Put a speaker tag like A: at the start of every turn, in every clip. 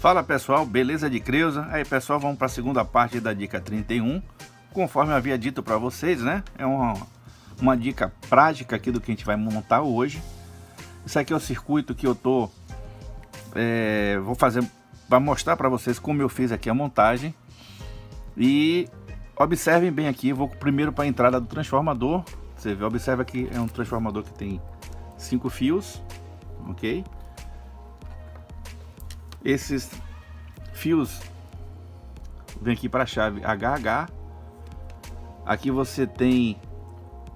A: Fala pessoal, beleza de Creuza? Aí pessoal, vamos para a segunda parte da dica 31. Conforme eu havia dito para vocês, né? É uma dica prática aqui do que a gente vai montar hoje. Isso aqui é o circuito que eu tô vou fazer para mostrar para vocês como eu fiz aqui a montagem. E observem bem aqui, vou primeiro para a entrada do transformador. Você vê, observa que é um transformador que tem 5 fios, ok? Esses fios vem aqui para a chave HH. Aqui você tem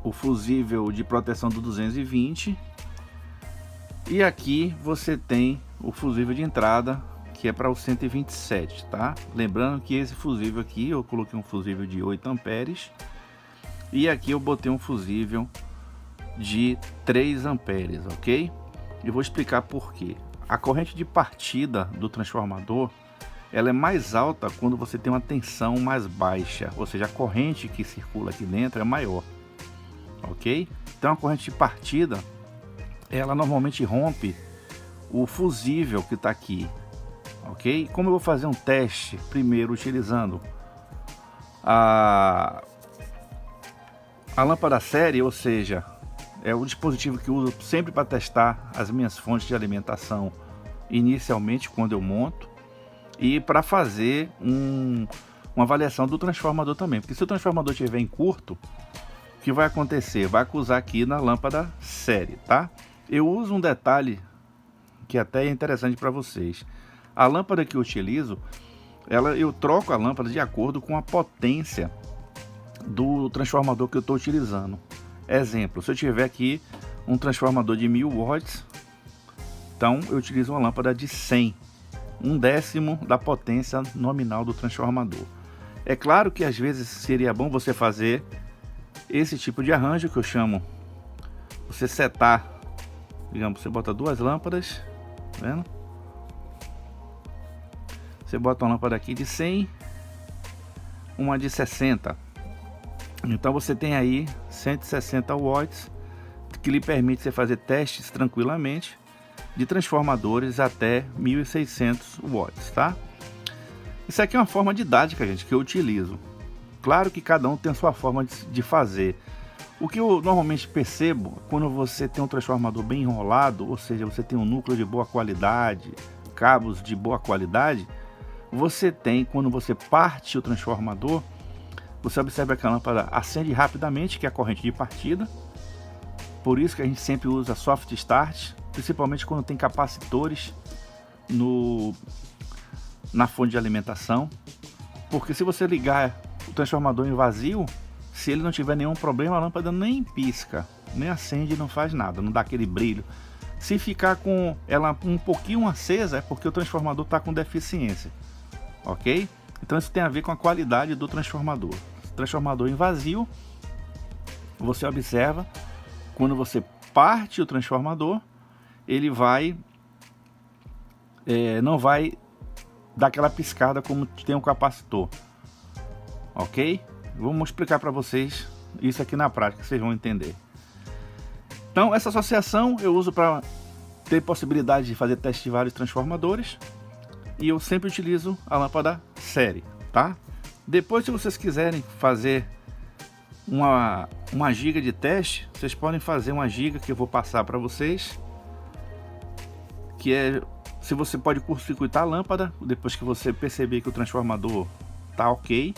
A: o fusível de proteção do 220 e aqui você tem o fusível de entrada que é para o 127, tá? Lembrando que esse fusível aqui eu coloquei um fusível de 8 amperes e aqui eu botei um fusível de 3 amperes, ok? Eu vou explicar por quê. A corrente de partida do transformador ela é mais alta quando você tem uma tensão mais baixa, ou seja, a corrente que circula aqui dentro é maior, ok? Então a corrente de partida ela normalmente rompe o fusível que está aqui, ok? Como eu vou fazer um teste primeiro utilizando a lâmpada série, ou seja, é o dispositivo que eu uso sempre para testar as minhas fontes de alimentação inicialmente quando eu monto, e para fazer uma avaliação do transformador também, porque se o transformador estiver em curto, o que vai acontecer? Vai acusar aqui na lâmpada série, tá? Eu uso um detalhe que até é interessante para vocês. A lâmpada que eu utilizo, eu troco a lâmpada de acordo com a potência do transformador que eu estou utilizando. Exemplo, se eu tiver aqui um transformador de 1000 watts, então eu utilizo uma lâmpada de 100, 1/10 da potência nominal do transformador. É claro que às vezes seria bom você fazer esse tipo de arranjo que eu chamo, você setar, digamos, você bota duas lâmpadas, tá vendo? Você bota uma lâmpada aqui de 100, uma de 60. Então você tem aí 160 watts que lhe permite você fazer testes tranquilamente de transformadores até 1600 watts, tá? Isso aqui é uma forma didática, gente, que eu utilizo. Claro que cada um tem a sua forma de fazer. O que eu normalmente percebo quando você tem um transformador bem enrolado, ou seja, você tem um núcleo de boa qualidade, cabos de boa qualidade, você tem, quando você parte o transformador, você observa que a lâmpada acende rapidamente, que é a corrente de partida. Por isso que a gente sempre usa soft start, principalmente quando tem capacitores na fonte de alimentação. Porque se você ligar o transformador em vazio, se ele não tiver nenhum problema, a lâmpada nem pisca, nem acende, não faz nada, não dá aquele brilho. Se ficar com ela um pouquinho acesa, é porque o transformador está com deficiência, ok? Então isso tem a ver com a qualidade do transformador. Transformador em vazio, você observa, quando você parte o transformador, ele não vai dar aquela piscada como tem um capacitor, ok? Vamos explicar para vocês isso aqui na prática, vocês vão entender. Então essa associação eu uso para ter possibilidade de fazer teste de vários transformadores, e eu sempre utilizo a lâmpada série, tá? Depois, se vocês quiserem fazer uma giga de teste, vocês podem fazer uma giga que eu vou passar para vocês, que é se você pode curto-circuitar a lâmpada depois que você perceber que o transformador tá ok.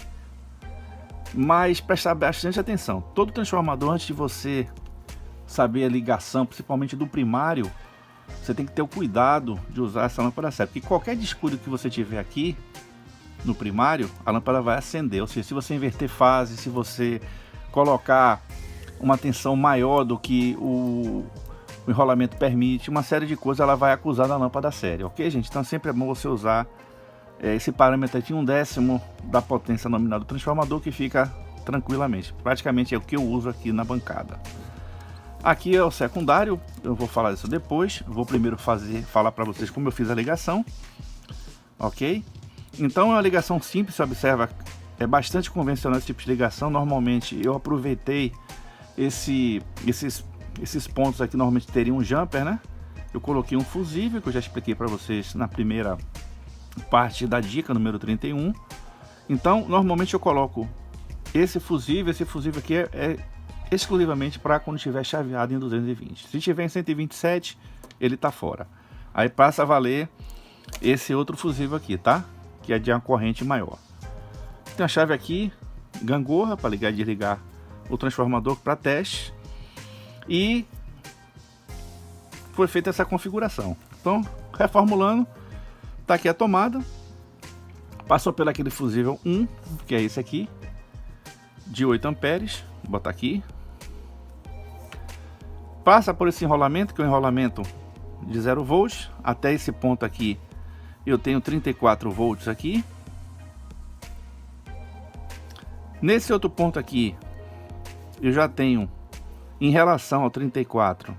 A: Mas prestar bastante atenção, todo transformador, antes de você saber a ligação, principalmente do primário, você tem que ter o cuidado de usar essa lâmpada séria, porque qualquer descuido que você tiver aqui no primário, a lâmpada vai acender. Ou seja, se você inverter fase, se você colocar uma tensão maior do que o enrolamento permite, uma série de coisas, ela vai acusar da lâmpada séria, ok, gente? Então sempre é bom você usar esse parâmetro aqui, 1/10 da potência nominal do transformador, que fica tranquilamente. Praticamente é o que eu uso aqui na bancada. Aqui é o secundário, eu vou falar isso depois. Eu vou primeiro falar para vocês como eu fiz a ligação, ok? Então é uma ligação simples, você observa, é bastante convencional esse tipo de ligação. Normalmente eu aproveitei esses pontos aqui, normalmente teriam um jumper, né? Eu coloquei um fusível, que eu já expliquei para vocês na primeira parte da dica número 31. Então, normalmente eu coloco esse fusível aqui é exclusivamente para quando estiver chaveado em 220. Se estiver em 127, ele está fora. Aí passa a valer esse outro fusível aqui, tá? Que é de uma corrente maior. Tem a chave aqui, gangorra, para ligar e desligar o transformador para teste. E foi feita essa configuração. Então, reformulando, tá aqui a tomada. Passou pelo aquele fusível 1, que é esse aqui, de 8 amperes. Vou botar aqui. Passa por esse enrolamento, que é um enrolamento de 0 volts. Até esse ponto aqui, eu tenho 34 volts aqui. Nesse outro ponto aqui, eu já tenho, em relação ao 34,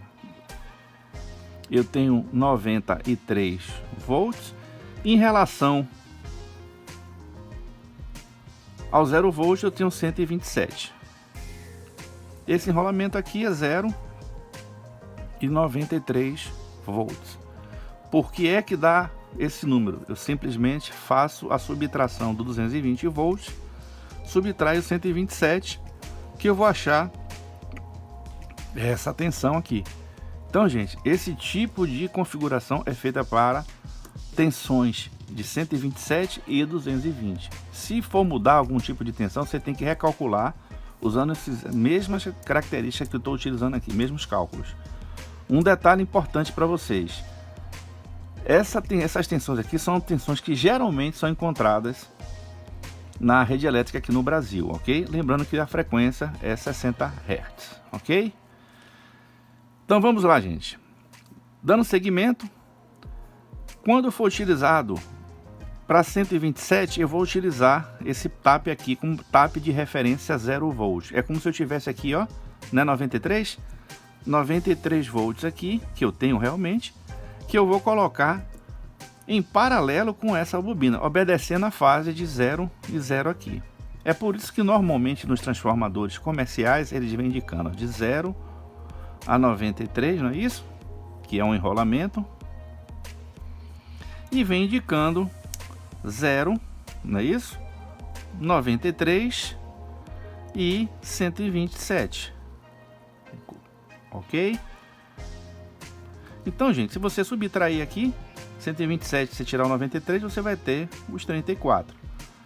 A: eu tenho 93 volts. Em relação ao 0 volts, eu tenho 127. Esse enrolamento aqui é 0 e 93 volts. Por que é que dá esse número? Eu simplesmente faço a subtração do 220 volts, subtraio 127, que eu vou achar essa tensão aqui. Então, gente, esse tipo de configuração é feita para tensões de 127 e 220. Se for mudar algum tipo de tensão, você tem que recalcular usando essas mesmas características que eu estou utilizando aqui, mesmos cálculos. Um detalhe importante para vocês: essas tensões aqui são tensões que geralmente são encontradas na rede elétrica aqui no Brasil, ok? Lembrando que a frequência é 60 Hz, ok? Então vamos lá, gente. Dando seguimento, quando for utilizado para 127, eu vou utilizar esse tap aqui como tap de referência 0 volts. É como se eu tivesse aqui, ó, né, 93 volts aqui, que eu tenho realmente, que eu vou colocar em paralelo com essa bobina, obedecendo a fase de 0 e 0 aqui. É por isso que normalmente nos transformadores comerciais eles vêm indicando de 0 a 93, não é isso? Que é um enrolamento. E vem indicando 0, não é isso? 93 e 127. Ok? Então, gente, se você subtrair aqui 127, se tirar o 93, você vai ter os 34.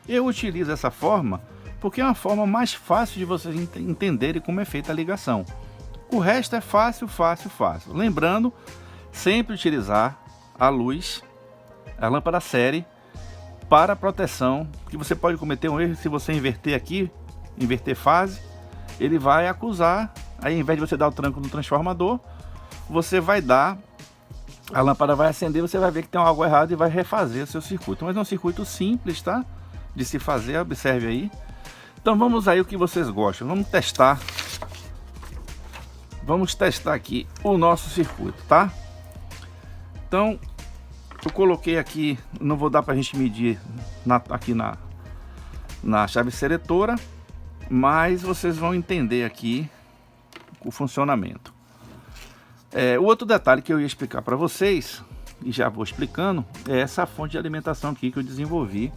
A: Eu utilizo essa forma porque é uma forma mais fácil de vocês entenderem como é feita a ligação. O resto é fácil. Lembrando, sempre utilizar a luz, a lâmpada série, para proteção, que você pode cometer um erro se você inverter aqui, inverter fase, ele vai acusar, aí ao invés de você dar o tranco no transformador, você vai dar, a lâmpada vai acender, você vai ver que tem algo errado e vai refazer o seu circuito. Mas é um circuito simples, tá? De se fazer, observe aí. Então vamos aí o que vocês gostam, vamos testar aqui o nosso circuito, tá? Então, eu coloquei aqui, não vou dar para a gente medir aqui na chave seletora, mas vocês vão entender aqui o funcionamento. O outro detalhe que eu ia explicar para vocês, e já vou explicando, é essa fonte de alimentação aqui que eu desenvolvi.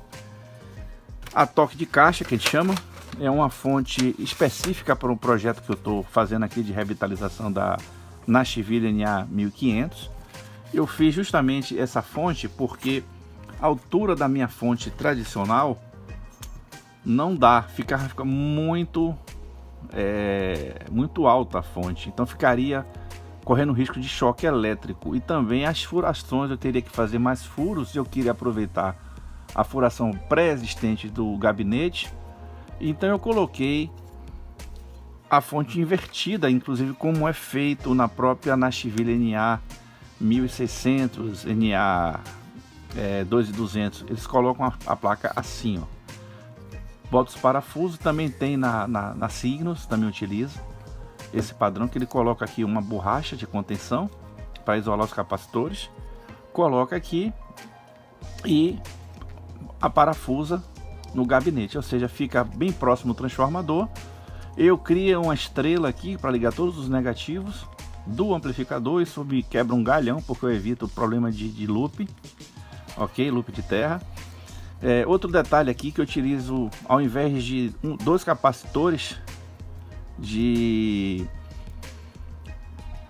A: A toque de caixa, que a gente chama, é uma fonte específica para um projeto que eu estou fazendo aqui de revitalização da Nashville NA 1500. Eu fiz justamente essa fonte porque a altura da minha fonte tradicional não dá, fica muito alta a fonte, então ficaria correndo risco de choque elétrico. E também as furações, eu teria que fazer mais furos, eu queria aproveitar a furação pré-existente do gabinete. Então eu coloquei a fonte invertida, inclusive como é feito na própria Nashville NA 1600, NA 2200, eles colocam a placa assim, ó. Bota os parafusos, também tem na Signos, também utiliza esse padrão, que ele coloca aqui uma borracha de contenção para isolar os capacitores, coloca aqui e a parafusa no gabinete, ou seja, fica bem próximo do transformador. Eu crio uma estrela aqui para ligar todos os negativos do amplificador. Isso me quebra um galhão, porque eu evito o problema de loop. ok? Loop de terra. Outro detalhe aqui que eu utilizo, ao invés de dois capacitores de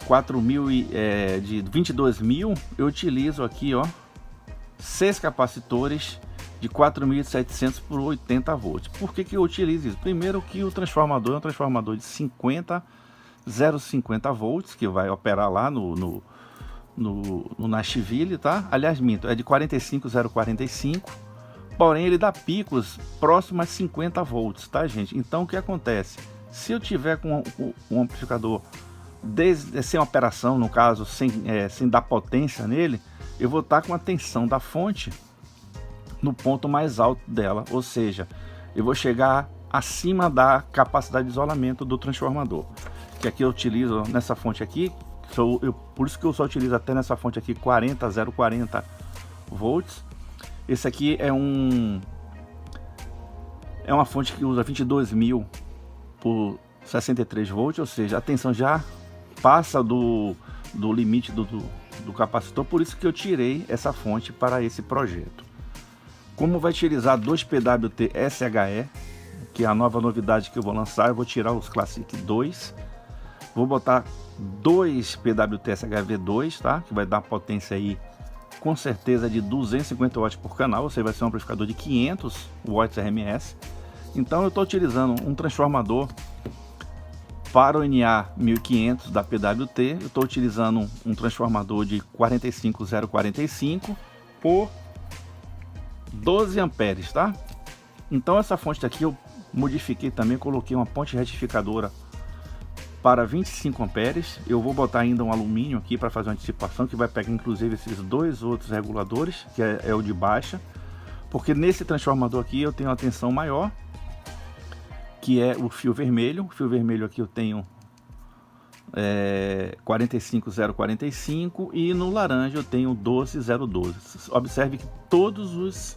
A: 4.000 de 22.000, eu utilizo aqui, ó, 6 capacitores de 4.700 por 80 volts. Por que eu utilizo isso? Primeiro que o transformador é um transformador de 0,50 volts, que vai operar lá no Nashville, tá? Aliás, minto, é de 45,045, porém ele dá picos próximos a 50 volts, tá, gente? Então o que acontece? Se eu tiver com um amplificador sem operação, no caso, sem dar potência nele, eu vou estar com a tensão da fonte no ponto mais alto dela, ou seja, eu vou chegar acima da capacidade de isolamento do transformador, que aqui eu utilizo nessa fonte aqui, por isso que eu só utilizo até nessa fonte aqui 0,40 volts. Esse aqui é uma fonte que usa 22.000 por 63 volts, ou seja, a tensão já passa do limite do capacitor, por isso que eu tirei essa fonte para esse projeto. Como vai utilizar dois PWT SHE, que é a nova novidade que eu vou lançar, eu vou tirar os Classic 2, vou botar dois PWT SHV2, tá? Que vai dar potência aí com certeza de 250 watts por canal, ou seja, vai ser um amplificador de 500 watts RMS. Então eu estou utilizando um transformador para o NA 1500 da PWT, eu estou utilizando um transformador de 45,045 por 12 amperes, tá? Então essa fonte daqui eu modifiquei também, coloquei uma ponte retificadora para 25 amperes. Eu vou botar ainda um alumínio aqui para fazer uma dissipação, que vai pegar inclusive esses dois outros reguladores, que é o de baixa, porque nesse transformador aqui eu tenho uma tensão maior, que é o fio vermelho. O fio vermelho aqui eu tenho 45,045 e no laranja eu tenho 12,012. Observe que todos os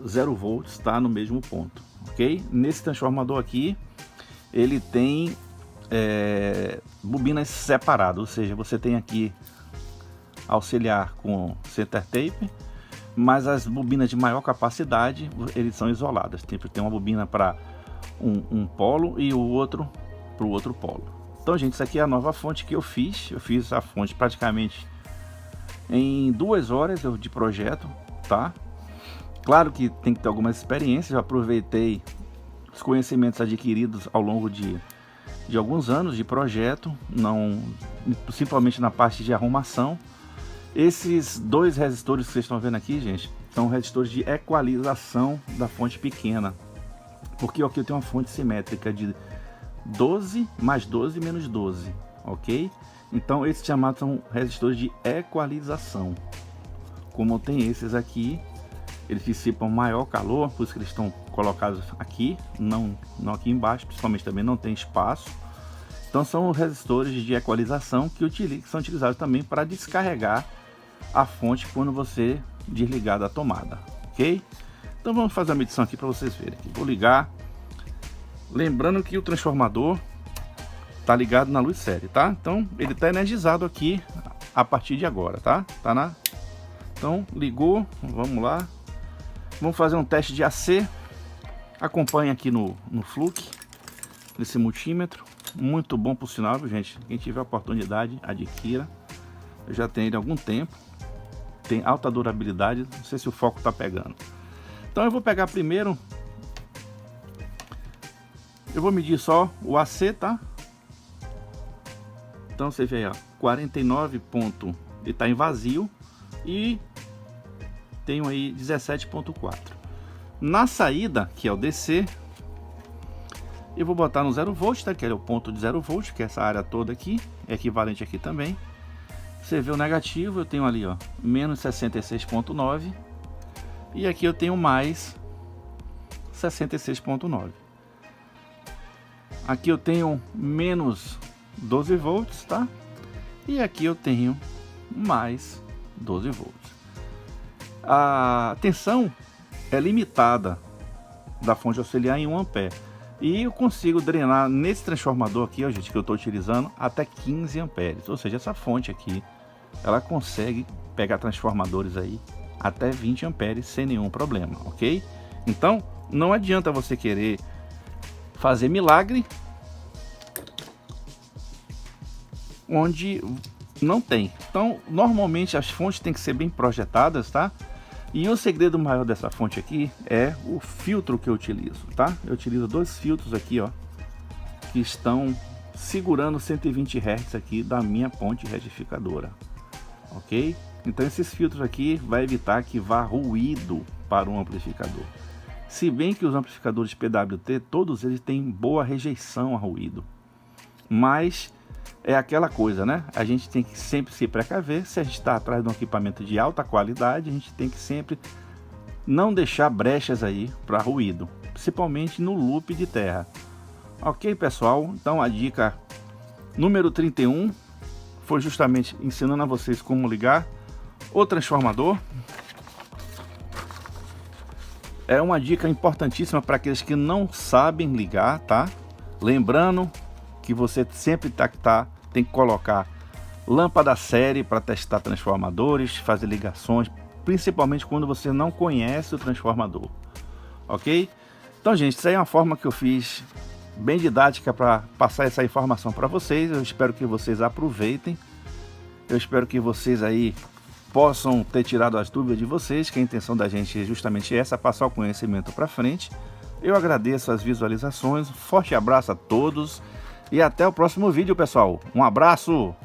A: 0 volts está no mesmo ponto, ok? Nesse transformador aqui ele tem bobinas separadas, ou seja, você tem aqui auxiliar com center tape, mas as bobinas de maior capacidade eles são isoladas. Tem uma bobina para um polo e o outro para o outro polo. Então, gente, isso aqui é a nova fonte que eu fiz. Eu fiz a fonte praticamente em 2 horas de projeto, tá? Claro que tem que ter algumas experiências. Eu aproveitei os conhecimentos adquiridos ao longo de alguns anos de projeto, principalmente na parte de arrumação. Esses dois resistores que vocês estão vendo aqui, gente, são resistores de equalização da fonte pequena, porque aqui eu tenho uma fonte simétrica de 12 mais 12 menos 12, ok? Então esses chamados são resistores de equalização. Como tem esses aqui, eles dissipam maior calor, por isso que eles estão colocados aqui, não aqui embaixo, principalmente também não tem espaço. Então são resistores de equalização que são utilizados também para descarregar a fonte quando você desligar da tomada, ok? Então vamos fazer a medição aqui para vocês verem. Vou ligar, lembrando que o transformador está ligado na luz série, tá? Então ele está energizado aqui a partir de agora, tá? Então ligou, vamos lá, vamos fazer um teste de AC. Acompanhe aqui no Fluke, nesse multímetro, muito bom por sinal, gente. Quem tiver a oportunidade, adquira. Eu já tenho ele há algum tempo, tem alta durabilidade, não sei se o foco está pegando. Então eu vou pegar primeiro, eu vou medir só o AC, tá? Então você vê aí, ó, 49 ponto, ele está em vazio, e tenho aí 17.4. Na saída, que é o DC, eu vou botar no 0 volt, tá? Que é o ponto de 0 volt, que é essa área toda aqui, é equivalente aqui também. Você vê o negativo, eu tenho ali, ó, menos 66.9, e aqui eu tenho mais 66.9. Aqui eu tenho menos 12 volts, tá? E aqui eu tenho mais 12 volts. A tensão é limitada da fonte auxiliar em 1 ampere. E eu consigo drenar nesse transformador aqui, ó, gente, que eu estou utilizando, até 15 amperes. Ou seja, essa fonte aqui ela consegue pegar transformadores aí até 20 amperes sem nenhum problema, ok? Então não adianta você querer fazer milagre onde não tem. Então normalmente as fontes têm que ser bem projetadas, tá? E o segredo maior dessa fonte aqui é o filtro que eu utilizo, tá? Eu utilizo 2 filtros aqui, ó, que estão segurando 120 Hz aqui da minha ponte retificadora, ok? Então esses filtros aqui vai evitar que vá ruído para um amplificador. Se bem que os amplificadores PWT, todos eles têm boa rejeição a ruído, mas é aquela coisa, né? A gente tem que sempre se precaver. Se a gente está atrás de um equipamento de alta qualidade, a gente tem que sempre não deixar brechas aí para ruído, principalmente no loop de terra. Ok, pessoal? Então a dica número 31 foi justamente ensinando a vocês como ligar o transformador. É uma dica importantíssima para aqueles que não sabem ligar, tá? Lembrando que você sempre tem que colocar lâmpada série para testar transformadores, fazer ligações, principalmente quando você não conhece o transformador, ok? Então, gente, isso aí é uma forma que eu fiz bem didática para passar essa informação para vocês. Eu espero que vocês aproveitem. Eu espero que vocês aí possam ter tirado as dúvidas de vocês, que a intenção da gente é justamente essa, passar o conhecimento para frente. Eu agradeço as visualizações, forte abraço a todos e até o próximo vídeo, pessoal. Um abraço!